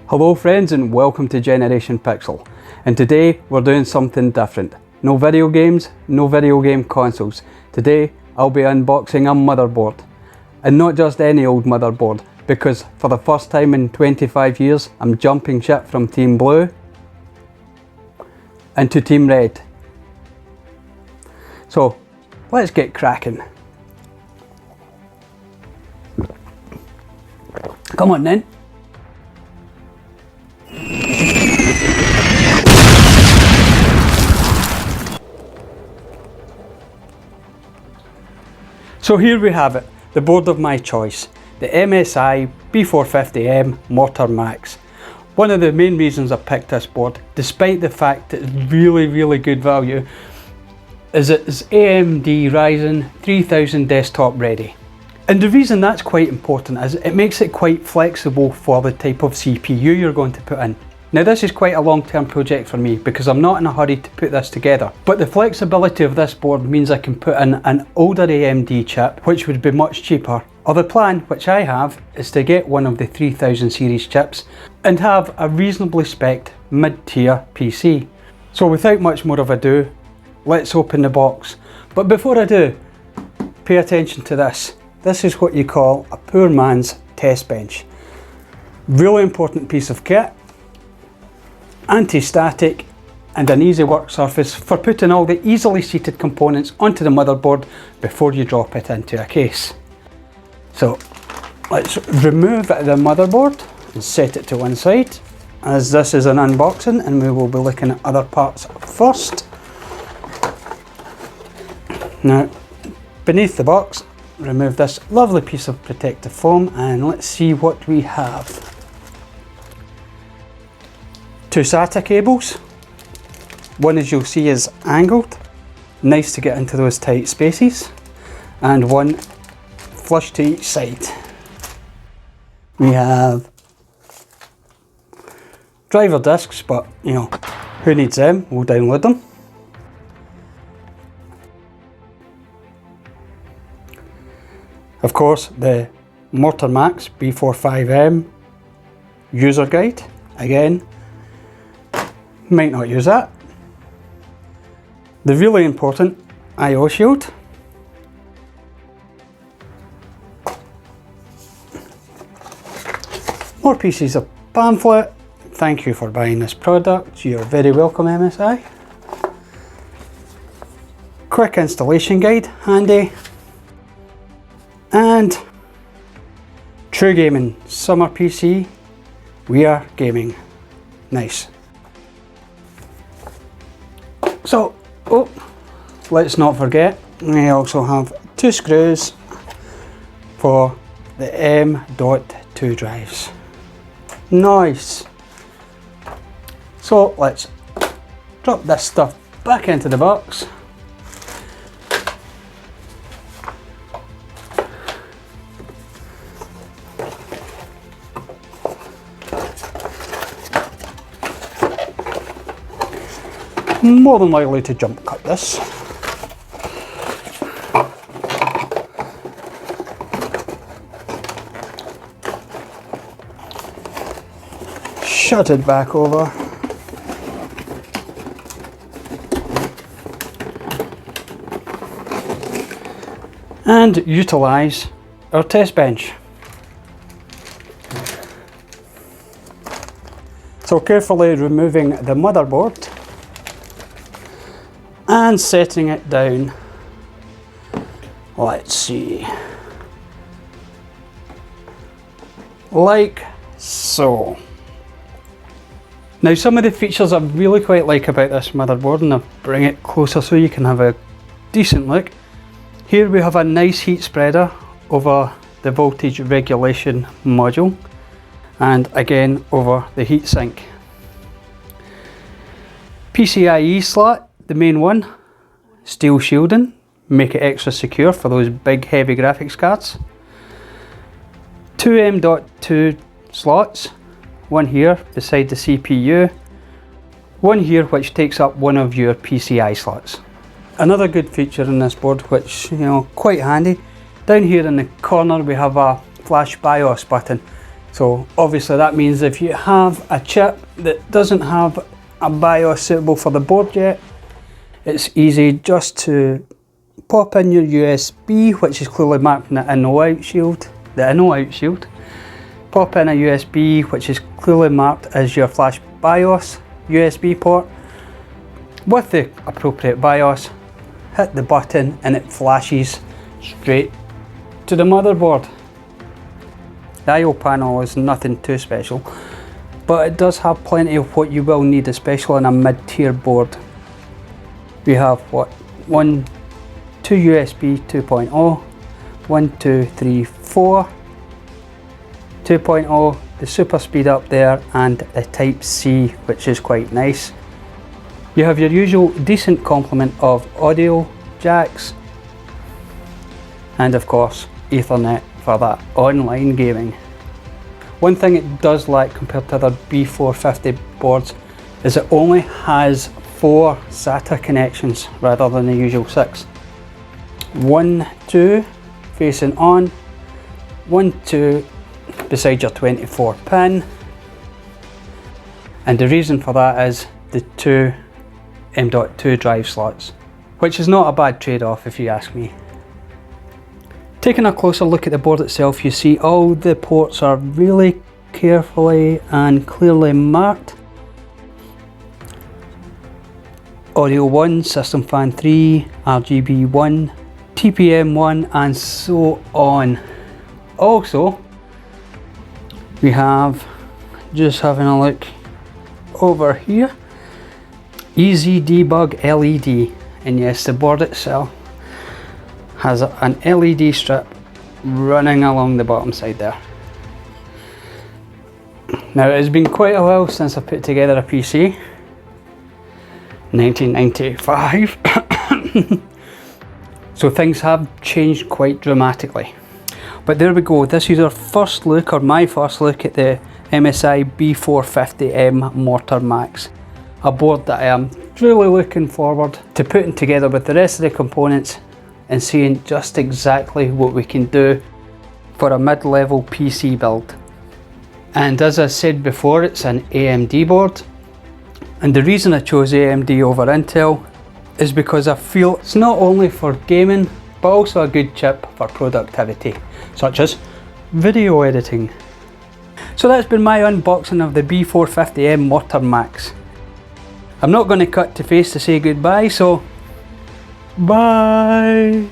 Hello friends and welcome to Generation Pixel, and today we're doing something different. No video games, no video game consoles. Today I'll be unboxing a motherboard, and not just any old motherboard, because for the first time in 25 years I'm jumping ship from Team Blue into Team Red. So let's get cracking. Come on then. So here we have it, the board of my choice, the MSI B450M Mortar Max. One of the main reasons I picked this board, despite the fact that it's really good value, is it's AMD Ryzen 3000 desktop ready. And the reason that's quite important is it makes it quite flexible for the type of CPU you're going to put in. Now this is quite a long-term project for me because I'm not in a hurry to put this together, but the flexibility of this board means I can put in an older AMD chip which would be much cheaper. Or the plan, which I have, is to get one of the 3000 series chips and have a reasonably spec'd mid-tier PC. So without much more of ado, let's open the box. But before I do, pay attention to this. This is what you call a poor man's test bench. Really important piece of kit. Anti-static and an easy work surface for putting all the easily seated components onto the motherboard before you drop it into a case. So let's remove the motherboard and set it to one side, as this is an unboxing and we will be looking at other parts first. Now beneath the box, remove this lovely piece of protective foam and let's see what we have. Two SATA cables. One, as you'll see, is angled, nice to get into those tight spaces, and one flush to each side. We have driver discs, but you know, who needs them? We'll download them. Of course, the Mortar Max B450M user guide. Again, might not use that. The really important I/O shield. More pieces of pamphlet. Thank you for buying this product. You're very welcome, MSI. Quick installation guide, handy. And True Gaming Summer PC. We are gaming. Nice. So, let's not forget, we also have two screws for the M.2 drives. Nice. So let's drop this stuff back into the box. More than likely to jump cut this. Shut it back over. And utilise our test bench. So carefully removing the motherboard and setting it down. Let's see. Like so. Now some of the features I really quite like about this motherboard, and I'll bring it closer so you can have a decent look. Here we have a nice heat spreader over the voltage regulation module, and again over the heatsink. PCIe slot, the main one, steel shielding, make it extra secure for those big heavy graphics cards. Two M.2 slots, one here beside the CPU, one here which takes up one of your PCI slots. Another good feature in this board, which quite handy, down here in the corner we have a flash BIOS button. So obviously that means if you have a chip that doesn't have a BIOS suitable for the board yet, it's easy just to pop in your USB, which is clearly marked in the in-out shield, pop in a USB which is clearly marked as your flash BIOS USB port with the appropriate BIOS, hit the button and it flashes straight to the motherboard. The I/O panel is nothing too special, but it does have plenty of what you will need, especially on a mid-tier board. We have two USB 2.0, 1, 2, 3, 4, 2.0, the super speed up there, and the Type C, which is quite nice. You have your usual decent complement of audio jacks, and of course Ethernet for that online gaming. One thing it does lack compared to other B450 boards is it only has 4 Sata connections rather than the usual 6. 1, 2 facing on, 1, 2 beside your 24 pin, and the reason for that is the 2 M.2 drive slots, which is not a bad trade-off if you ask me. Taking a closer look at the board itself, you see all the ports are really carefully and clearly marked. Audio 1, System Fan 3, RGB 1, TPM 1, and so on. Also, we have, just having a look over here, Easy Debug LED, and yes, the board itself has an LED strip running along the bottom side there. Now it has been quite a while since I put together a PC, 1995, so things have changed quite dramatically. But there we go, this is our first look, or my first look at the MSI B450M Mortar Max. A board that I am truly looking forward to putting together with the rest of the components and seeing just exactly what we can do for a mid-level PC build. And as I said before, it's an AMD board, and the reason I chose AMD over Intel is because I feel it's not only for gaming but also a good chip for productivity, such as video editing. So that's been my unboxing of the B450M Mortar Max. I'm not going to cut to face to say goodbye, so bye!